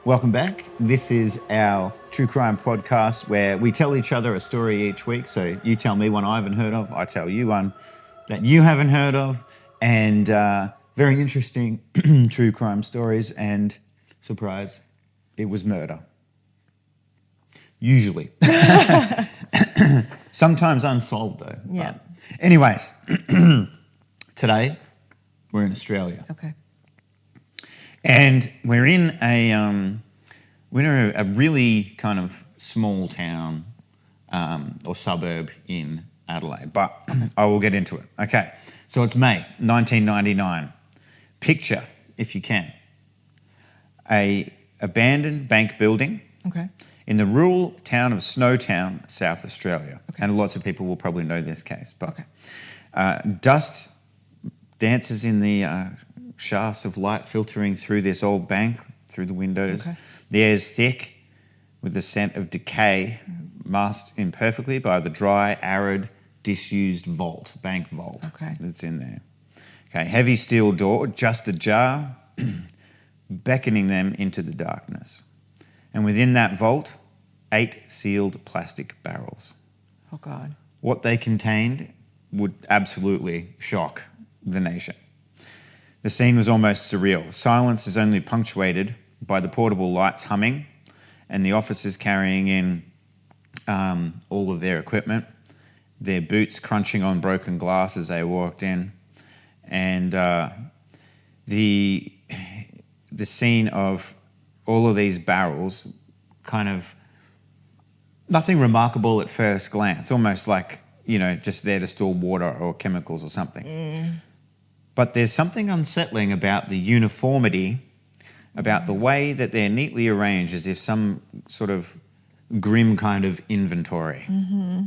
Welcome back. This is our true crime podcast where we tell each other a story each week. So you tell me one I haven't heard of, I tell you one that you haven't heard of, and very interesting true crime stories. And surprise, it was murder. Usually. Sometimes unsolved though. Yeah. Anyways, today we're in Australia. Okay. And we're in a really kind of small town or suburb in Adelaide, but I will get into it. Okay, so it's May 1999. Picture, if you can, a abandoned bank building Okay. in the rural town of Snowtown, South Australia. Okay. And lots of people will probably know this case. But dust dances in the shafts of light filtering through this old bank, through the windows. Okay. The air is thick with the scent of decay, masked imperfectly by the dry, arid, disused bank vault that's in there. Okay, heavy steel door, just ajar, beckoning them into the darkness. And within that vault, 8 sealed plastic barrels. Oh, God. What they contained would absolutely shock the nation. The scene was almost surreal. Silence is only punctuated by the portable lights humming and the officers carrying in all of their equipment, their boots crunching on broken glass as they walked in, and the scene of all of these barrels, kind of nothing remarkable at first glance, almost like, just there to store water or chemicals or something. But there's something unsettling about the uniformity, about the way that they're neatly arranged as if some sort of grim kind of inventory. Mm-hmm.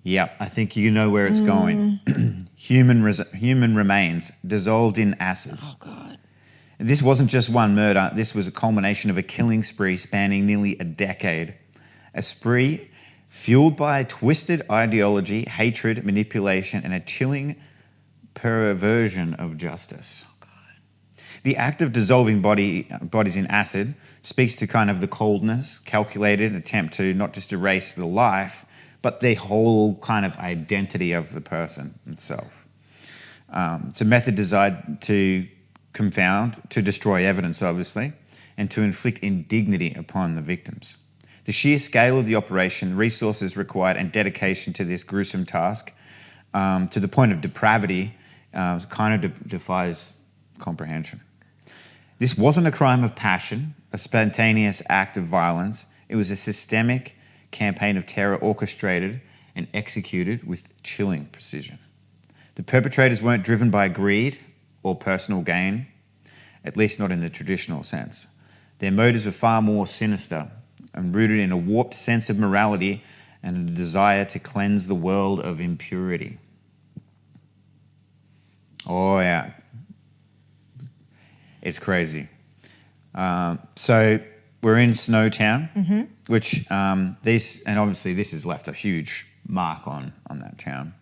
Yep, I think you know where it's going. Human remains dissolved in acid. Oh, God. This wasn't just one murder. This was a culmination of a killing spree spanning nearly a decade. A spree fueled by a twisted ideology, hatred, manipulation, and a chilling perversion of justice. Oh, God. The act of dissolving bodies in acid speaks to kind of the coldness, calculated attempt to not just erase the life, but the whole kind of identity of the person itself. It's a method designed to confound, to destroy evidence, obviously, and to inflict indignity upon the victims. The sheer scale of the operation, resources required, and dedication to this gruesome task, to the point of depravity, kind of defies comprehension. This wasn't a crime of passion, a spontaneous act of violence. It was a systemic campaign of terror orchestrated and executed with chilling precision. The perpetrators weren't driven by greed or personal gain, at least not in the traditional sense. Their motives were far more sinister and rooted in a warped sense of morality and a desire to cleanse the world of impurity. Oh, yeah. It's crazy. So we're in Snowtown, which and obviously this has left a huge mark on that town.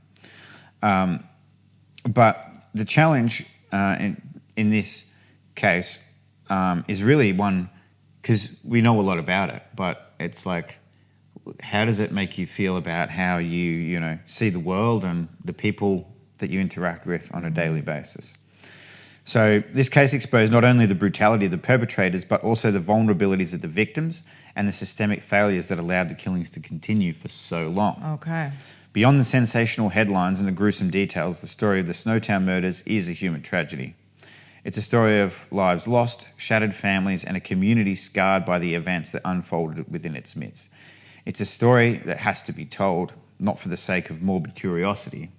But the challenge in this case is really one, because we know a lot about it, but it's like, how does it make you feel about how you see the world and the people that you interact with on a daily basis? So this case exposed not only the brutality of the perpetrators, but also the vulnerabilities of the victims and the systemic failures that allowed the killings to continue for so long. Okay. Beyond the sensational headlines and the gruesome details, the story of the Snowtown murders is a human tragedy. It's a story of lives lost, shattered families, and a community scarred by the events that unfolded within its midst. It's a story that has to be told, not for the sake of morbid curiosity,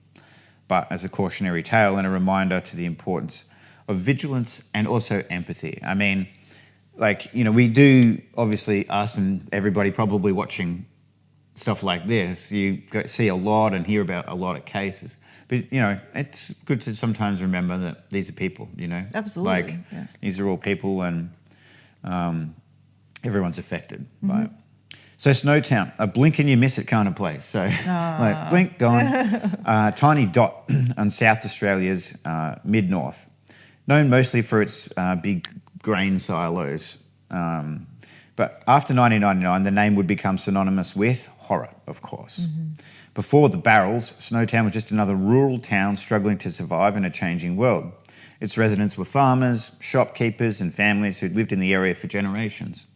but as a cautionary tale and a reminder to the importance of vigilance and also empathy. I mean, we do, obviously, us and everybody probably watching stuff like this, you see a lot and hear about a lot of cases. But, it's good to sometimes remember that these are people, Absolutely. These are all people, and everyone's affected by it. So Snowtown, a blink and you miss it kind of place. So blink, gone. Tiny dot on South Australia's mid-north, known mostly for its big grain silos But after 1999, the name would become synonymous with horror, of course. Before the barrels, Snowtown was just another rural town struggling to survive in a changing world. Its residents were farmers, shopkeepers, and families who'd lived in the area for generations.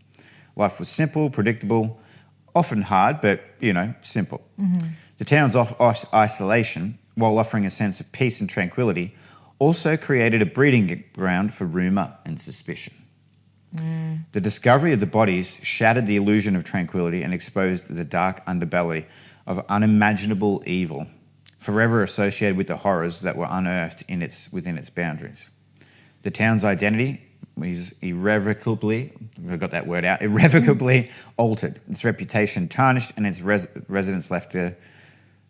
Life was simple, predictable, often hard, but, simple. The town's isolation, while offering a sense of peace and tranquility, also created a breeding ground for rumour and suspicion. The discovery of the bodies shattered the illusion of tranquility and exposed the dark underbelly of unimaginable evil, forever associated with the horrors that were unearthed within its boundaries. The town's identity was irrevocably altered, its reputation tarnished, and its residents left to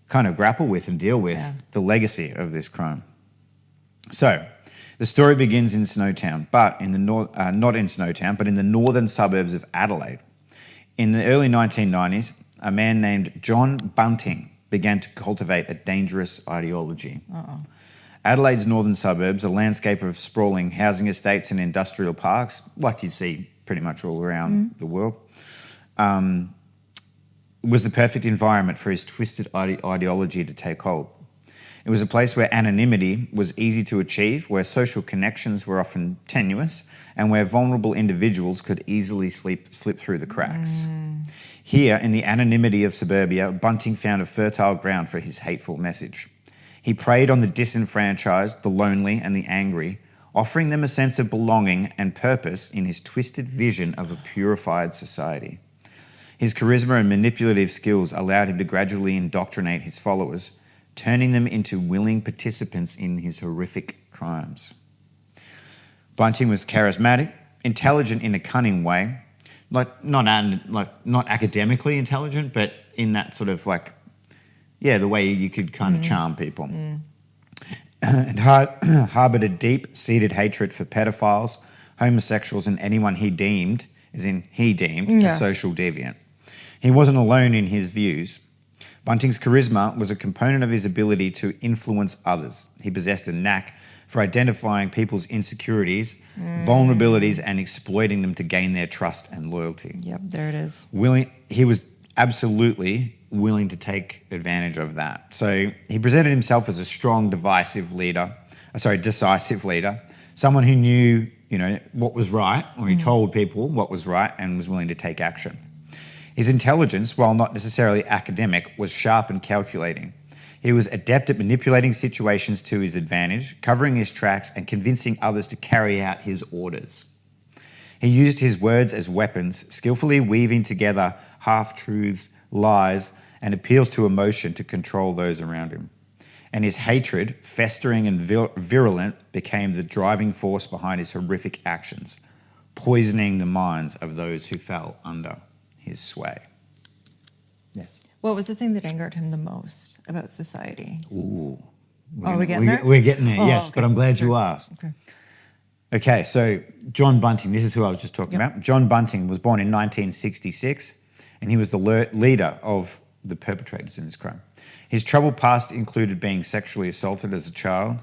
kind of grapple with and deal with the legacy of this crime. So, the story begins in Snowtown, but not in Snowtown, but in the northern suburbs of Adelaide. In the early 1990s, a man named John Bunting began to cultivate a dangerous ideology. Adelaide's northern suburbs, a landscape of sprawling housing estates and industrial parks, like you see pretty much all around the world, was the perfect environment for his twisted ideology to take hold. It was a place where anonymity was easy to achieve, where social connections were often tenuous, and where vulnerable individuals could easily slip through the cracks. Here, in the anonymity of suburbia, Bunting found a fertile ground for his hateful message. He preyed on the disenfranchised, the lonely, and the angry, offering them a sense of belonging and purpose in his twisted vision of a purified society. His charisma and manipulative skills allowed him to gradually indoctrinate his followers, turning them into willing participants in his horrific crimes. Bunting was charismatic, intelligent in a cunning way, not academically intelligent, but in that sort of the way you could kind of charm people. And harboured a deep-seated hatred for pedophiles, homosexuals, and anyone he deemed a social deviant. He wasn't alone in his views. Bunting's charisma was a component of his ability to influence others. He possessed a knack for identifying people's insecurities, vulnerabilities, and exploiting them to gain their trust and loyalty. Yep, there it is. He was absolutely willing to take advantage of that. So he presented himself as a strong, decisive leader, someone who knew, what was right, or he told people what was right and was willing to take action. His intelligence, while not necessarily academic, was sharp and calculating. He was adept at manipulating situations to his advantage, covering his tracks and convincing others to carry out his orders. He used his words as weapons, skillfully weaving together half-truths, lies, and appeals to emotion to control those around him. And his hatred, festering and virulent, became the driving force behind his horrific actions, poisoning the minds of those who fell under his sway. Yes. What was the thing that angered him the most about society? Ooh. Are we getting there? We're getting there, yes, okay. but I'm glad you asked. Okay, so John Bunting, this is who I was just talking about. John Bunting was born in 1966, and he was the leader of the perpetrators in this crime. His troubled past included being sexually assaulted as a child.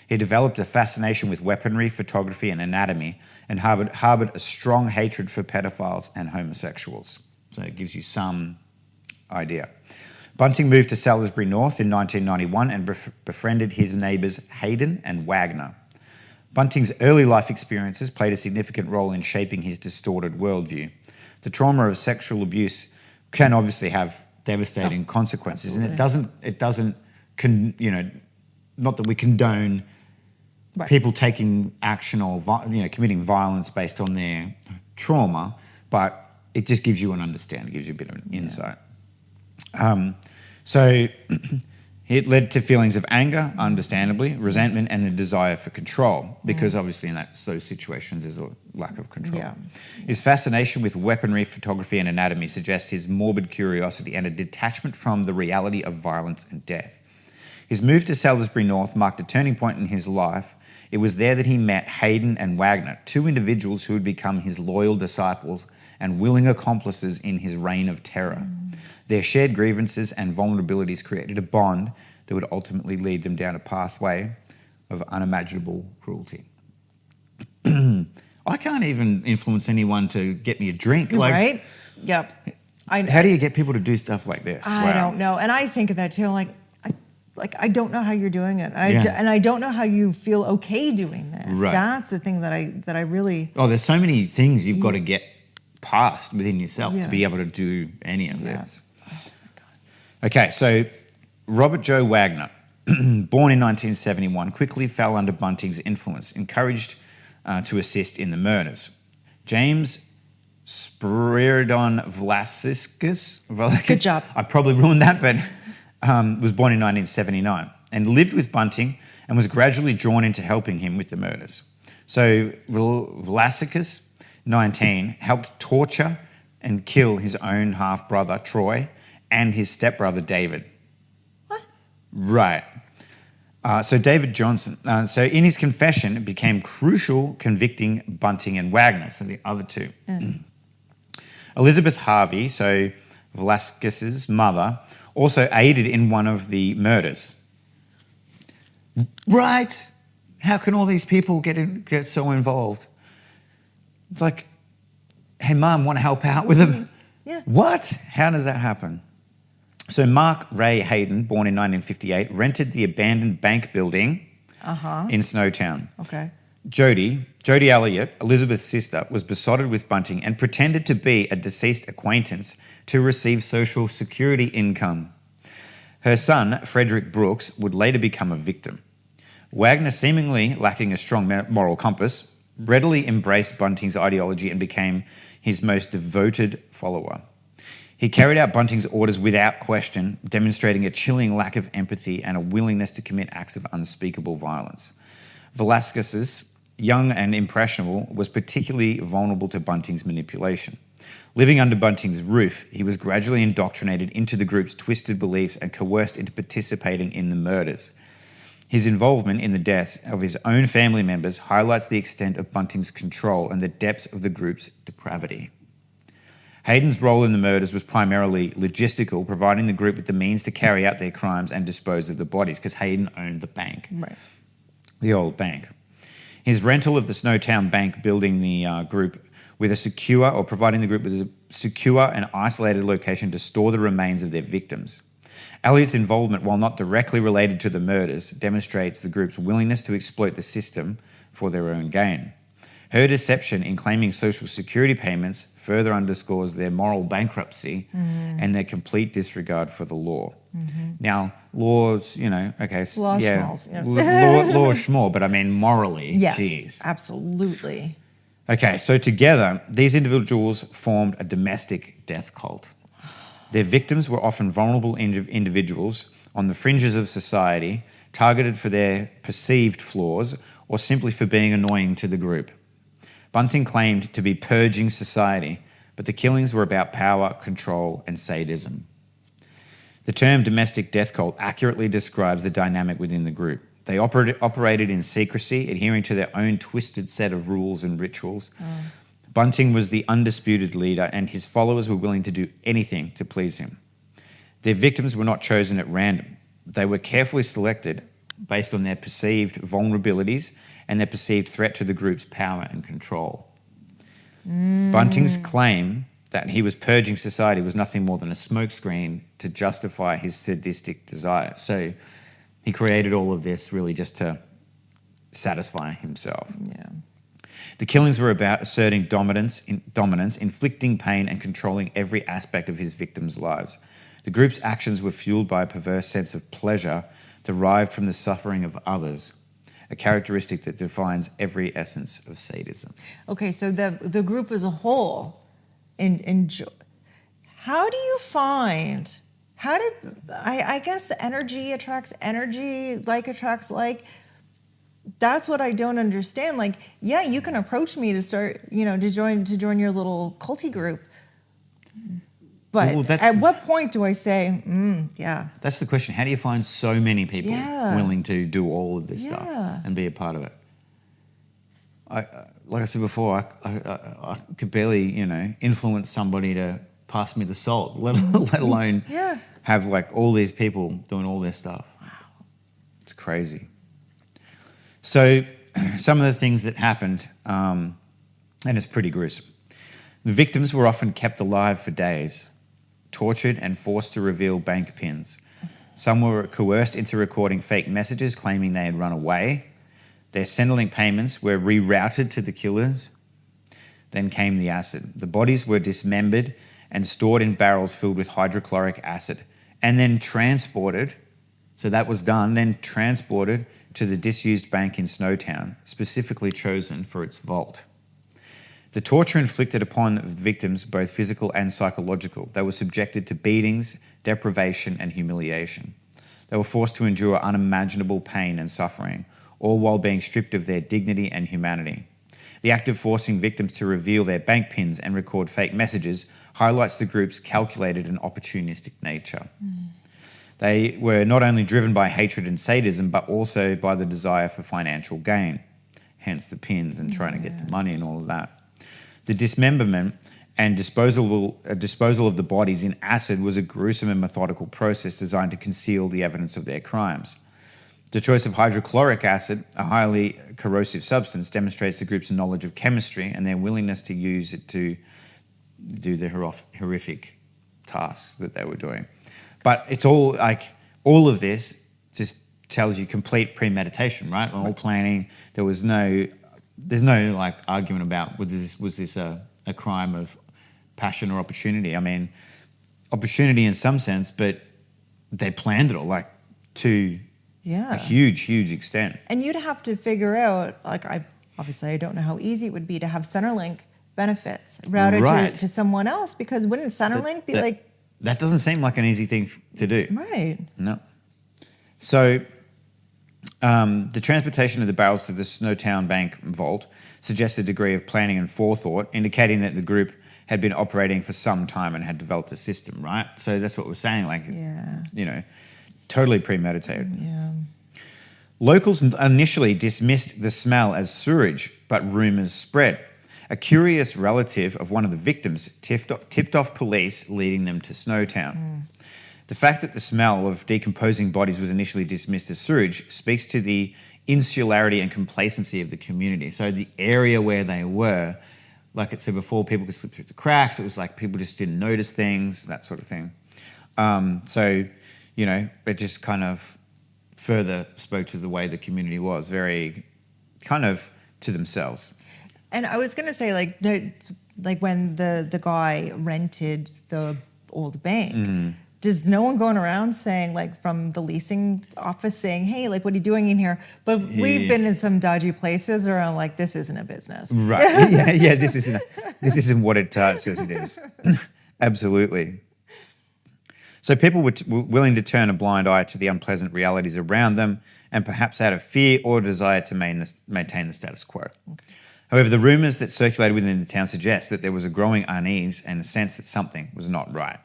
He developed a fascination with weaponry, photography, and anatomy, and harbored a strong hatred for pedophiles and homosexuals. So it gives you some idea. Bunting moved to Salisbury North in 1991 and befriended his neighbours Hayden and Wagner. Bunting's early life experiences played a significant role in shaping his distorted worldview. The trauma of sexual abuse can obviously have devastating consequences, absolutely. And it doesn't, not that we condone people taking action or committing violence based on their trauma, but it just gives you an understanding, gives you a bit of an insight. So it led to feelings of anger, understandably, resentment, and the desire for control, because obviously in those situations there's a lack of control. Yeah. His fascination with weaponry, photography, and anatomy suggests his morbid curiosity and a detachment from the reality of violence and death. His move to Salisbury North marked a turning point in his life. It was there that he met Hayden and Wagner, two individuals who would become his loyal disciples and willing accomplices in his reign of terror. Their shared grievances and vulnerabilities created a bond that would ultimately lead them down a pathway of unimaginable cruelty. I can't even influence anyone to get me a drink. Right? Yep. How do you get people to do stuff like this? I don't know. And I think of that too. I don't know how you're doing it. Yeah. And I don't know how you feel okay doing this. Right. That's the thing that I really... Oh, there's so many things you've got to get past within yourself Yeah. to be able to do any of Yeah. this. Okay, so Robert Joe Wagner, born in 1971, quickly fell under Bunting's influence, encouraged to assist in the murders. James Spiridon Vlasikis, Good job. I probably ruined that, but was born in 1979 and lived with Bunting and was gradually drawn into helping him with the murders. So Vlasikis, 19, helped torture and kill his own half-brother, Troy, and his stepbrother, David. What? Right. So David Johnson. So in his confession, it became crucial convicting Bunting and Wagner, so the other two. Elizabeth Harvey, so Velasquez's mother, also aided in one of the murders. Right. How can all these people get so involved? It's like, hey, Mum, want to help out with them? Yeah. What? How does that happen? So Mark Ray Hayden, born in 1958, rented the abandoned bank building in Snowtown. Okay. Jody Elliott, Elizabeth's sister, was besotted with Bunting and pretended to be a deceased acquaintance to receive Social Security income. Her son, Frederick Brooks, would later become a victim. Wagner, seemingly lacking a strong moral compass, readily embraced Bunting's ideology and became his most devoted follower. He carried out Bunting's orders without question, demonstrating a chilling lack of empathy and a willingness to commit acts of unspeakable violence. Velasquez's, young and impressionable, was particularly vulnerable to Bunting's manipulation. Living under Bunting's roof, he was gradually indoctrinated into the group's twisted beliefs and coerced into participating in the murders. His involvement in the deaths of his own family members highlights the extent of Bunting's control and the depths of the group's depravity. Hayden's role in the murders was primarily logistical, providing the group with the means to carry out their crimes and dispose of the bodies, because Hayden owned the bank, the old bank. His rental of the Snowtown bank, building the group with a secure, or providing the group with a secure and isolated location to store the remains of their victims. Elliott's involvement, while not directly related to the murders, demonstrates the group's willingness to exploit the system for their own gain. Her deception in claiming Social Security payments further underscores their moral bankruptcy and their complete disregard for the law. Now, laws, okay, Law yeah, schmalls, yeah. law schmall, but I mean morally, Yes, geez. absolutely. Okay, so together, these individuals formed a domestic death cult. Their victims were often vulnerable individuals on the fringes of society, targeted for their perceived flaws or simply for being annoying to the group. Bunting claimed to be purging society, but the killings were about power, control, and sadism. The term domestic death cult accurately describes the dynamic within the group. They operated in secrecy, adhering to their own twisted set of rules and rituals. Bunting was the undisputed leader, and his followers were willing to do anything to please him. Their victims were not chosen at random. They were carefully selected based on their perceived vulnerabilities and their perceived threat to the group's power and control. Bunting's claim that he was purging society was nothing more than a smokescreen to justify his sadistic desires. So he created all of this really just to satisfy himself. Yeah. The killings were about asserting dominance, inflicting pain, and controlling every aspect of his victims' lives. The group's actions were fueled by a perverse sense of pleasure derived from the suffering of others, a characteristic that defines every essence of sadism. Okay, so the group as a whole, how do you find? I guess energy attracts energy, like attracts like. That's what I don't understand. Like, yeah, you can approach me to start, to join your little culty group. But Well, at what point do I say, yeah? That's the question. How do you find so many people Yeah. willing to do all of this stuff Yeah. and be a part of it? Like I said before, I could barely, influence somebody to pass me the salt, let alone Yeah. have like all these people doing all this stuff. Wow. It's crazy. So some of the things that happened and it's pretty gruesome. The victims were often kept alive for days, tortured and forced to reveal bank pins. Some were coerced into recording fake messages claiming they had run away. Their Centrelink payments were rerouted to the killers. Then came the acid. The bodies were dismembered and stored in barrels filled with hydrochloric acid and then transported, so that was done, then transported to the disused bank in Snowtown, specifically chosen for its vault. The torture inflicted upon the victims, both physical and psychological. They were subjected to beatings, deprivation, and humiliation. They were forced to endure unimaginable pain and suffering, all while being stripped of their dignity and humanity. The act of forcing victims to reveal their bank pins and record fake messages highlights the group's calculated and opportunistic nature. They were not only driven by hatred and sadism, but also by the desire for financial gain, hence the pins and trying to get the money and all of that. The dismemberment and disposal of the bodies in acid was a gruesome and methodical process designed to conceal the evidence of their crimes. The choice of hydrochloric acid, a highly corrosive substance, demonstrates the group's knowledge of chemistry and their willingness to use it to do the horrific tasks that they were doing. But it's all like, all of this just tells you complete premeditation, right? All planning. There's no like argument about was this a crime of passion or opportunity. I mean, opportunity in some sense, but they planned it all like to a huge extent. And you'd have to figure out, like, I don't know how easy it would be to have Centrelink benefits routed to someone else, because wouldn't Centrelink be like... That doesn't seem like an easy thing to do. Right. No. So the transportation of the barrels to the Snowtown Bank vault suggests a degree of planning and forethought, indicating that the group had been operating for some time and had developed a system, right? So that's what we're saying, like, totally premeditated. Yeah. Locals initially dismissed the smell as sewage, but rumours spread. A curious relative of one of the victims tipped off police, leading them to Snowtown. The fact that the smell of decomposing bodies was initially dismissed as sewage speaks to the insularity and complacency of the community. So the area where they were, like it said before, people could slip through the cracks. It was like people just didn't notice things, that sort of thing. So, it just kind of further spoke to the way the community was, very kind of to themselves. And I was going to say, like when the guy rented the old bank, does no one going around saying, like, from the leasing office saying, hey, like, what are you doing in here? But we've been in some dodgy places around, like, this isn't a business. Right. yeah, this isn't what it says it is. Absolutely. So people were willing to turn a blind eye to the unpleasant realities around them, and perhaps out of fear or desire to maintain the status quo. Okay. However, the rumours that circulated within the town suggest that there was a growing unease and a sense that something was not right.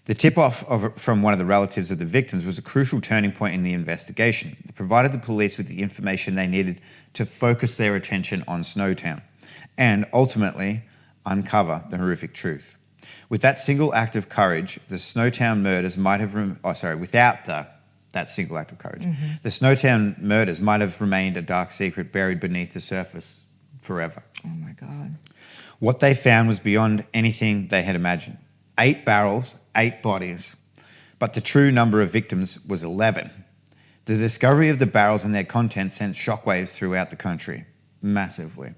The tip-off from one of the relatives of the victims was a crucial turning point in the investigation. It provided the police with the information they needed to focus their attention on Snowtown and ultimately uncover the horrific truth. With that single act of courage, the Snowtown murders might have... without that single act of courage, the Snowtown murders might have remained a dark secret buried beneath the surface forever. Oh, my God. What they found was beyond anything they had imagined. 8 barrels, 8 bodies, but the true number of victims was 11. The discovery of the barrels and their contents sent shockwaves throughout the country, massively.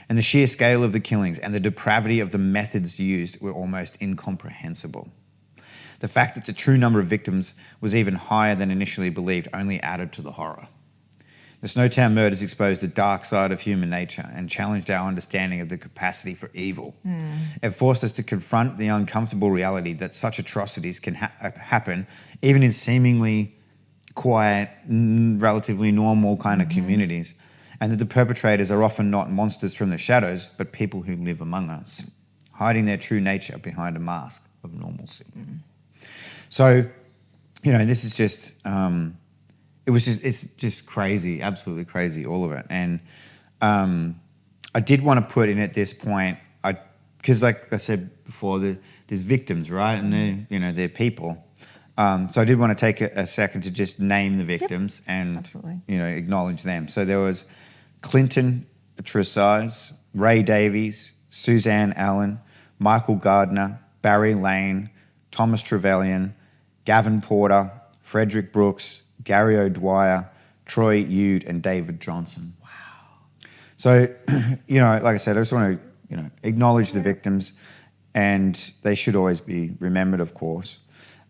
And the sheer scale of the killings and the depravity of the methods used were almost incomprehensible. The fact that the true number of victims was even higher than initially believed only added to the horror. The Snowtown murders exposed the dark side of human nature and challenged our understanding of the capacity for evil. It forced us to confront the uncomfortable reality that such atrocities can happen even in seemingly quiet, relatively normal kind of communities, and that the perpetrators are often not monsters from the shadows, but people who live among us, hiding their true nature behind a mask of normalcy. So, this is just... it's just crazy, absolutely crazy, all of it. And I did want to put in at this point, because like I said before, there's victims, right? And they're people. So I did want to take a second to just name the victims and, acknowledge them. So there was Clinton Tresize, Ray Davies, Suzanne Allen, Michael Gardner, Barry Lane, Thomas Trevelyan, Gavin Porter, Frederick Brooks, Gary O'Dwyer, Troy Ude, and David Johnson. Wow. So, like I said, I just want to, acknowledge the victims, and they should always be remembered, of course.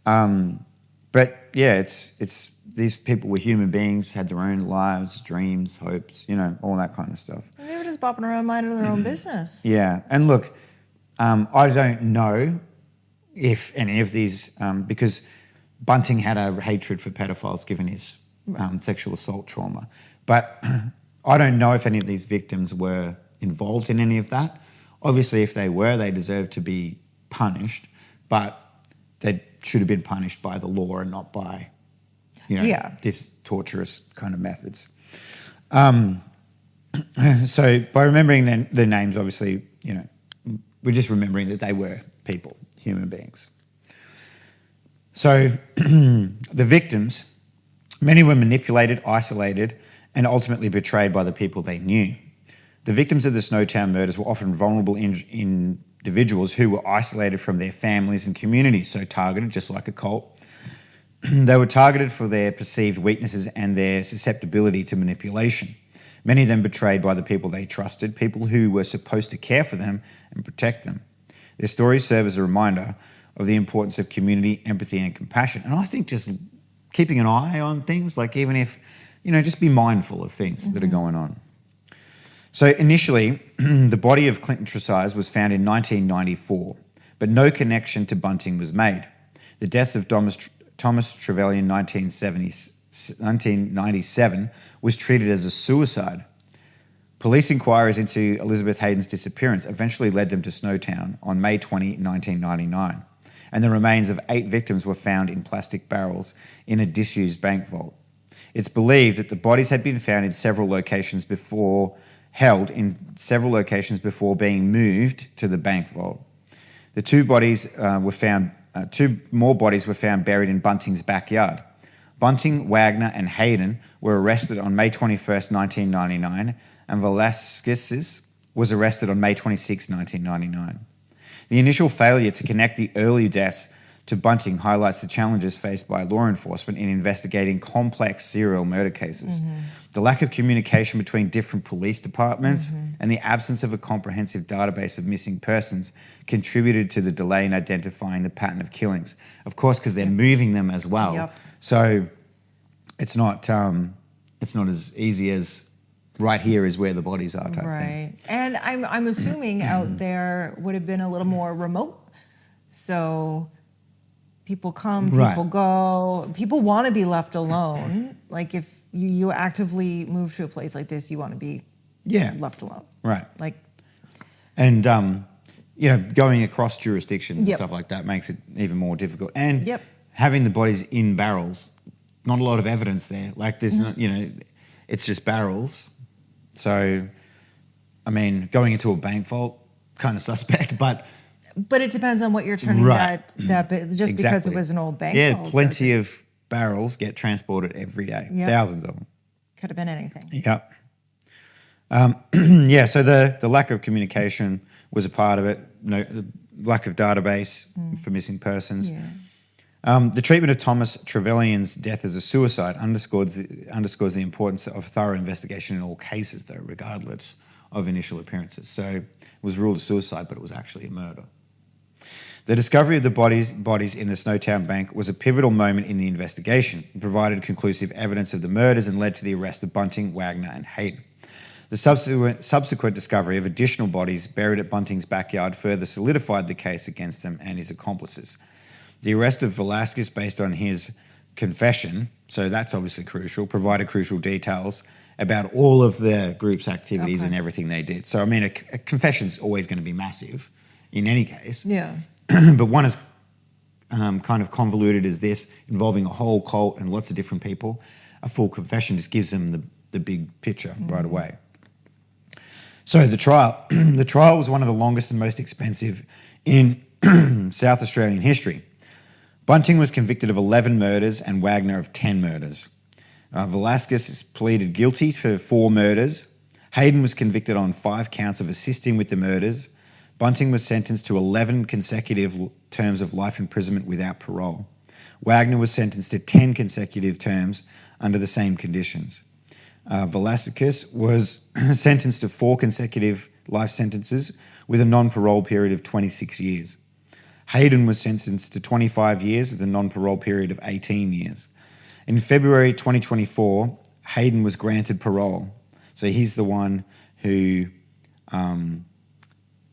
But yeah, it's these people were human beings, had their own lives, dreams, hopes, all that kind of stuff. And they were just bopping around minding their own business. Yeah, and look, I don't know if any of these, because Bunting had a hatred for pedophiles given his sexual assault trauma, but I don't know if any of these victims were involved in any of that. Obviously, if they were, they deserve to be punished, but they should have been punished by the law and not by, this torturous kind of methods. So by remembering their names, obviously, we're just remembering that they were people, human beings. So the victims, many were manipulated, isolated, and ultimately betrayed by the people they knew. The victims of the Snowtown murders were often vulnerable individuals who were isolated from their families and communities, so targeted, just like a cult. They were targeted for their perceived weaknesses and their susceptibility to manipulation. Many of them betrayed by the people they trusted, people who were supposed to care for them and protect them. Their stories serve as a reminder of the importance of community, empathy, and compassion. And I think just keeping an eye on things, like even if, just be mindful of things that are going on. So initially, the body of Clinton Tresize was found in 1994, but no connection to Bunting was made. The death of Thomas Trevelyan in 1997 was treated as a suicide. Police inquiries into Elizabeth Hayden's disappearance eventually led them to Snowtown on May 20, 1999, and the remains of 8 victims were found in plastic barrels in a disused bank vault. It's believed that the bodies had been found in several locations before being moved to the bank vault. The 2 more bodies were found buried in Bunting's backyard. Bunting, Wagner, and Hayden were arrested on May 21st, 1999, and Velasquez was arrested on May 26, 1999. The initial failure to connect the early deaths to Bunting highlights the challenges faced by law enforcement in investigating complex serial murder cases. The lack of communication between different police departments and the absence of a comprehensive database of missing persons contributed to the delay in identifying the pattern of killings. Of course, because they're moving them as well. Yep. So it's not as easy as right here is where the bodies are type thing. Right. And I'm assuming out there would have been a little more remote. So people come, people go. People want to be left alone. Like if you actively move to a place like this, you want to be left alone. Right. Like, and going across jurisdictions and stuff like that makes it even more difficult. And having the bodies in barrels, not a lot of evidence there. Like there's not, it's just barrels. So, I mean, going into a bank vault, kind of suspect, but it depends on what you're turning that just because it was an old bank vault. Yeah, plenty of barrels get transported every day, thousands of them. Could have been anything. Yep. So the lack of communication was a part of it. The lack of database for missing persons. Yeah. The treatment of Thomas Trevelyan's death as a suicide underscores the importance of thorough investigation in all cases, though, regardless of initial appearances. So it was ruled a suicide, but it was actually a murder. The discovery of the bodies in the Snowtown bank was a pivotal moment in the investigation. It provided conclusive evidence of the murders and led to the arrest of Bunting, Wagner, and Hayden. The subsequent discovery of additional bodies buried at Bunting's backyard further solidified the case against him and his accomplices. The arrest of Velasquez, based on his confession, so that's obviously crucial, provided crucial details about all of the group's activities and everything they did. So, I mean, a confession's always going to be massive in any case. Yeah. But one is kind of convoluted as this, involving a whole cult and lots of different people. A full confession just gives them the big picture right away. So the trial was one of the longest and most expensive in South Australian history. Bunting was convicted of 11 murders and Wagner of 10 murders. Velasquez pleaded guilty for 4 murders. Hayden was convicted on 5 counts of assisting with the murders. Bunting was sentenced to 11 consecutive terms of life imprisonment without parole. Wagner was sentenced to 10 consecutive terms under the same conditions. Velasquez was sentenced to 4 consecutive life sentences with a non-parole period of 26 years. Hayden was sentenced to 25 years with a non-parole period of 18 years. In February 2024, Hayden was granted parole. So he's the one who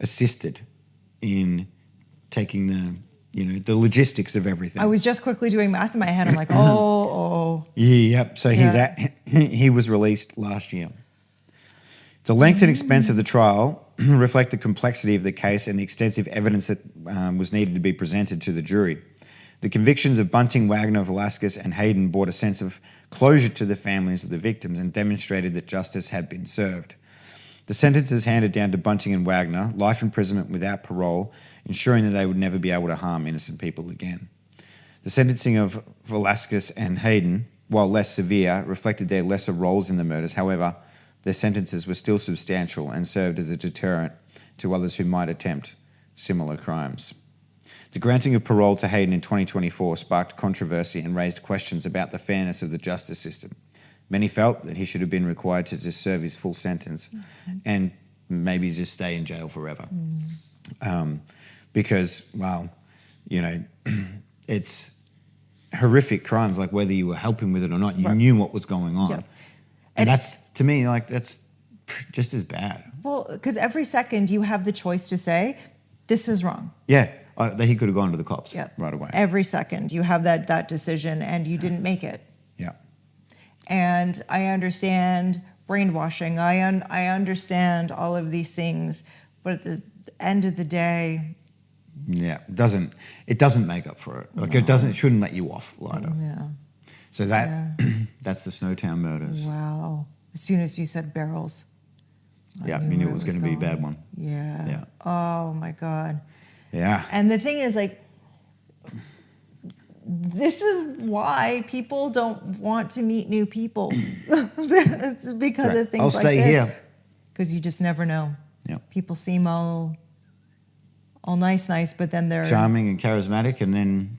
assisted in taking the logistics of everything. I was just quickly doing math in my head. I'm like, oh. Yep. So he was released last year. The length and expense of the trial reflect the complexity of the case and the extensive evidence that was needed to be presented to the jury. The convictions of Bunting, Wagner, Velasquez, and Hayden brought a sense of closure to the families of the victims and demonstrated that justice had been served. The sentences handed down to Bunting and Wagner, life imprisonment without parole, ensuring that they would never be able to harm innocent people again. The sentencing of Velasquez and Hayden, while less severe, reflected their lesser roles in the murders. However, their sentences were still substantial and served as a deterrent to others who might attempt similar crimes. The granting of parole to Hayden in 2024 sparked controversy and raised questions about the fairness of the justice system. Many felt that he should have been required to just serve his full sentence and maybe just stay in jail forever. Because, well, it's horrific crimes, like whether you were helping with it or not, you knew what was going on. Yep. And that's, to me, that's just as bad. Well, because every second you have the choice to say, this is wrong. Yeah. He could have gone to the cops right away. Every second you have that decision and you didn't make it. Yeah. And I understand brainwashing. I understand all of these things. But at the end of the day... Yeah, it doesn't make up for it. Like it shouldn't let you off lighter. Yeah. So that's the Snowtown murders. Wow. As soon as you said barrels. Yeah, you knew it was going to be a bad one. Yeah. Oh my God. Yeah. And the thing is, this is why people don't want to meet new people. It's because of things I'll like stay this. here. Because you just never know. Yeah. People seem all nice, but then they're charming and charismatic, and then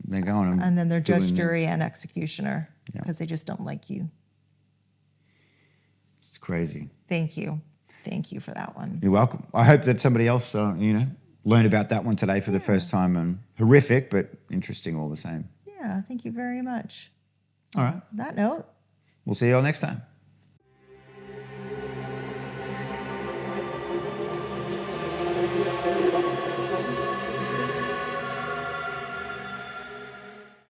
they're going and then they're judge, doing jury, this. and executioner because they just don't like you. It's crazy. Thank you for that one. You're welcome. I hope that somebody else, learned about that one today for the first time. And horrific, but interesting all the same. Yeah, thank you very much. All right. On that note, we'll see you all next time.